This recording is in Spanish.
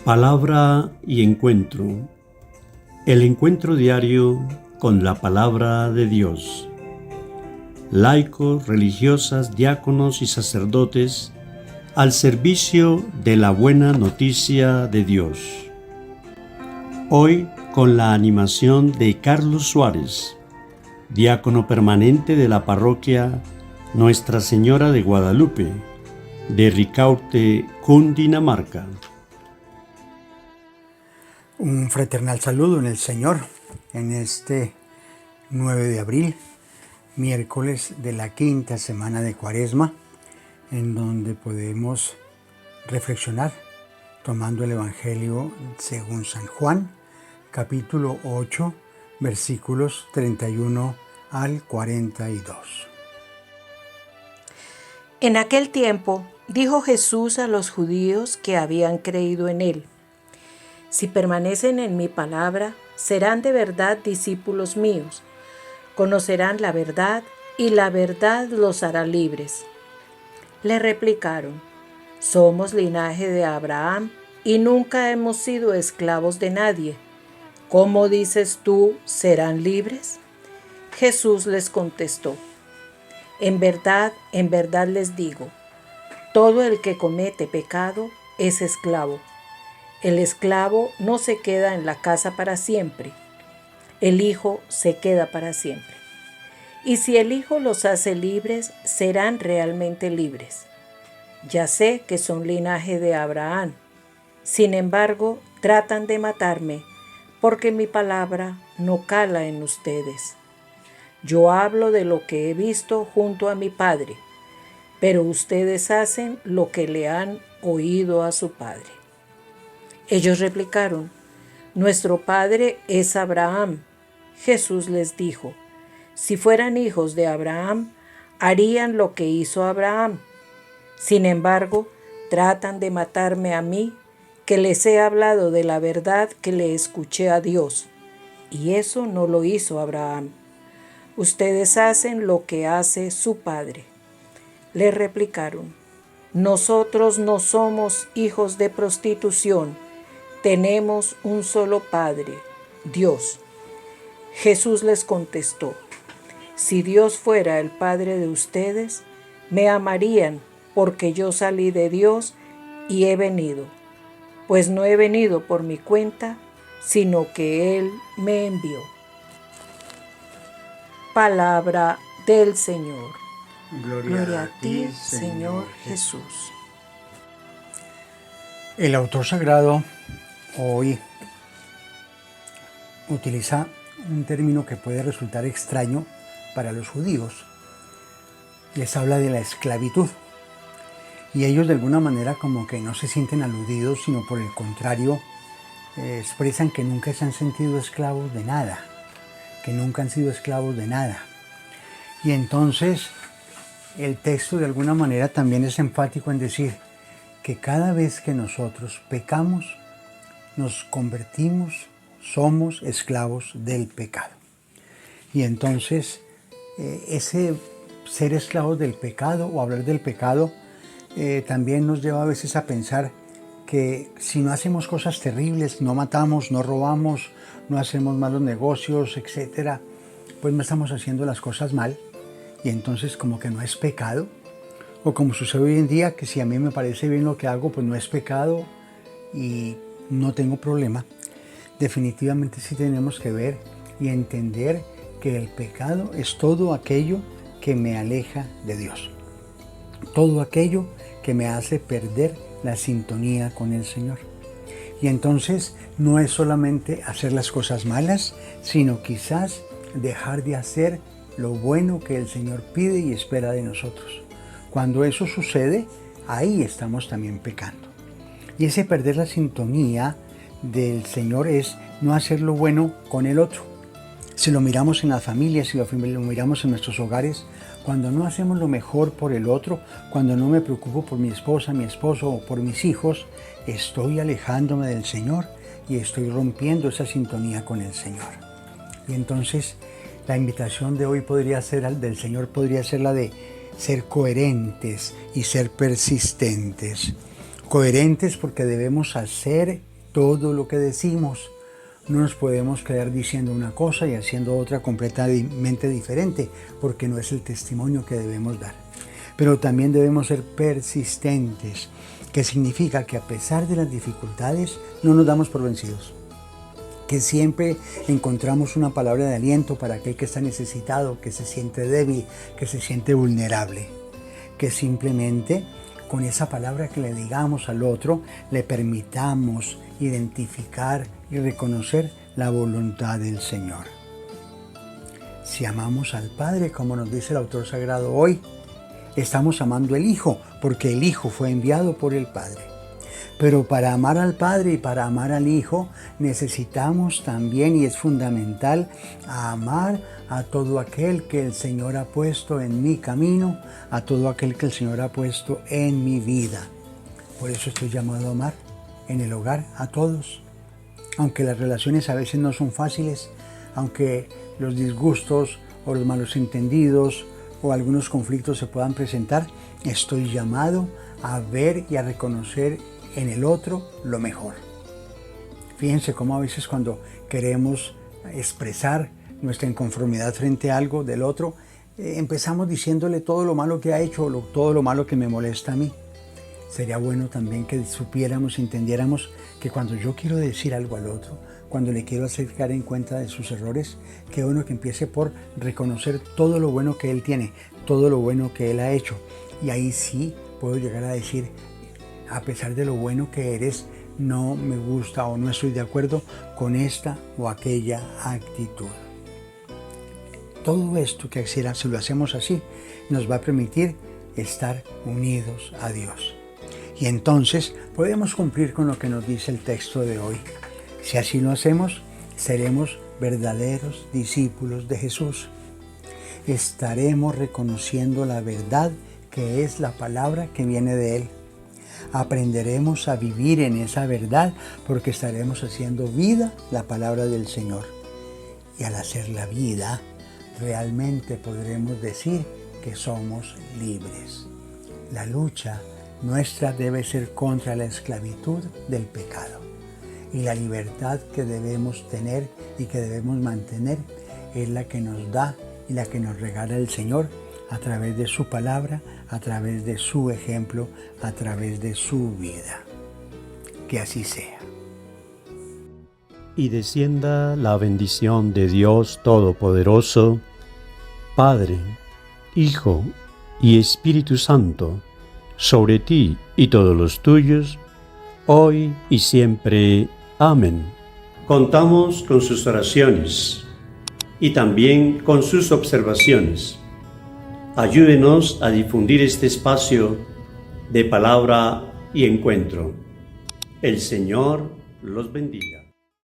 Palabra y encuentro. El encuentro diario con la palabra de Dios. Laicos, religiosas, diáconos y sacerdotes al servicio de la buena noticia de Dios. Hoy con la animación de Carlos Suárez, diácono permanente de la parroquia Nuestra Señora de Guadalupe, de Ricaurte, Cundinamarca. Un fraternal saludo en el Señor en este 9 de abril, miércoles de la quinta semana de Cuaresma, en donde podemos reflexionar tomando el Evangelio según San Juan, capítulo 8, versículos 31 al 42. En aquel tiempo dijo Jesús a los judíos que habían creído en él: si permanecen en mi palabra, serán de verdad discípulos míos, conocerán la verdad y la verdad los hará libres. Le replicaron: somos linaje de Abraham y nunca hemos sido esclavos de nadie. ¿Cómo dices tú, serán libres? Jesús les contestó: en verdad les digo, todo el que comete pecado es esclavo. El esclavo no se queda en la casa para siempre, el Hijo se queda para siempre. Y si el Hijo los hace libres, serán realmente libres. Ya sé que son linaje de Abraham, sin embargo, tratan de matarme, porque mi palabra no cala en ustedes. Yo hablo de lo que he visto junto a mi Padre, pero ustedes hacen lo que le han oído a su Padre. Ellos replicaron: nuestro padre es Abraham. Jesús les dijo: si fueran hijos de Abraham, harían lo que hizo Abraham. Sin embargo, tratan de matarme a mí, que les he hablado de la verdad que le escuché a Dios. Y eso no lo hizo Abraham. Ustedes hacen lo que hace su padre. Le replicaron: nosotros no somos hijos de prostitución. Tenemos un solo Padre, Dios. Jesús les contestó: si Dios fuera el Padre de ustedes, me amarían, porque yo salí de Dios y he venido. Pues no he venido por mi cuenta, sino que Él me envió. Palabra del Señor. Gloria a ti, Señor Jesús. El autor sagrado hoy utiliza un término que puede resultar extraño para los judíos. Les habla de la esclavitud. Y ellos de alguna manera como que no se sienten aludidos, sino por el contrario, expresan que nunca se han sentido esclavos de nada, que nunca han sido esclavos de nada. Y entonces el texto de alguna manera también es enfático en decir que cada vez que nosotros pecamos, nos convertimos, somos esclavos del pecado. Y entonces ese ser esclavos del pecado o hablar del pecado también nos lleva a veces a pensar que si no hacemos cosas terribles, no matamos, no robamos, no hacemos malos negocios, etc., pues no estamos haciendo las cosas mal y entonces como que no es pecado. O como sucede hoy en día, que si a mí me parece bien lo que hago, pues no es pecado y no tengo problema. Definitivamente sí tenemos que ver y entender que el pecado es todo aquello que me aleja de Dios. Todo aquello que me hace perder la sintonía con el Señor. Y entonces no es solamente hacer las cosas malas, sino quizás dejar de hacer lo bueno que el Señor pide y espera de nosotros. Cuando eso sucede, ahí estamos también pecando. Y ese perder la sintonía del Señor es no hacer lo bueno con el otro. Si lo miramos en las familias, si lo miramos en nuestros hogares, cuando no hacemos lo mejor por el otro, cuando no me preocupo por mi esposa, mi esposo o por mis hijos, estoy alejándome del Señor y estoy rompiendo esa sintonía con el Señor. Y entonces la invitación de hoy del Señor podría ser la de ser coherentes y ser persistentes. Coherentes porque debemos hacer todo lo que decimos. No nos podemos quedar diciendo una cosa y haciendo otra completamente diferente, porque no es el testimonio que debemos dar. Pero también debemos ser persistentes, que significa que a pesar de las dificultades no nos damos por vencidos, que siempre encontramos una palabra de aliento para aquel que está necesitado, que se siente débil, que se siente vulnerable, que simplemente con esa palabra que le digamos al otro le permitamos identificar y reconocer la voluntad del Señor. Si amamos al Padre, como nos dice el autor sagrado hoy, estamos amando al Hijo, porque el Hijo fue enviado por el Padre. Pero para amar al Padre y para amar al Hijo necesitamos también, y es fundamental, amar a todo aquel que el Señor ha puesto en mi camino, a todo aquel que el Señor ha puesto en mi vida. Por eso estoy llamado a amar en el hogar a todos. Aunque las relaciones a veces no son fáciles, aunque los disgustos o los malos entendidos o algunos conflictos se puedan presentar, estoy llamado a ver y a reconocer en el otro lo mejor. Fíjense cómo a veces cuando queremos expresar nuestra inconformidad frente a algo del otro, empezamos diciéndole todo lo malo que ha hecho o todo lo malo que me molesta a mí. Sería bueno también que supiéramos, entendiéramos que cuando yo quiero decir algo al otro, cuando le quiero hacer caer en cuenta de sus errores, que uno que empiece por reconocer todo lo bueno que él tiene, todo lo bueno que él ha hecho. Y ahí sí puedo llegar a decir, a pesar de lo bueno que eres, no me gusta o no estoy de acuerdo con esta o aquella actitud. Todo esto que si lo hacemos así, nos va a permitir estar unidos a Dios. Y entonces podemos cumplir con lo que nos dice el texto de hoy. Si así lo hacemos, seremos verdaderos discípulos de Jesús. Estaremos reconociendo la verdad que es la palabra que viene de Él. Aprenderemos a vivir en esa verdad porque estaremos haciendo vida la palabra del Señor. Y al hacer la vida, realmente podremos decir que somos libres. La lucha nuestra debe ser contra la esclavitud del pecado. Y la libertad que debemos tener y que debemos mantener es la que nos da y la que nos regala el Señor a través de su palabra, a través de su ejemplo, a través de su vida. Que así sea. Y descienda la bendición de Dios Todopoderoso, Padre, Hijo y Espíritu Santo, sobre ti y todos los tuyos, hoy y siempre. Amén. Contamos con sus oraciones y también con sus observaciones. Ayúdenos a difundir este espacio de palabra y encuentro. El Señor los bendiga.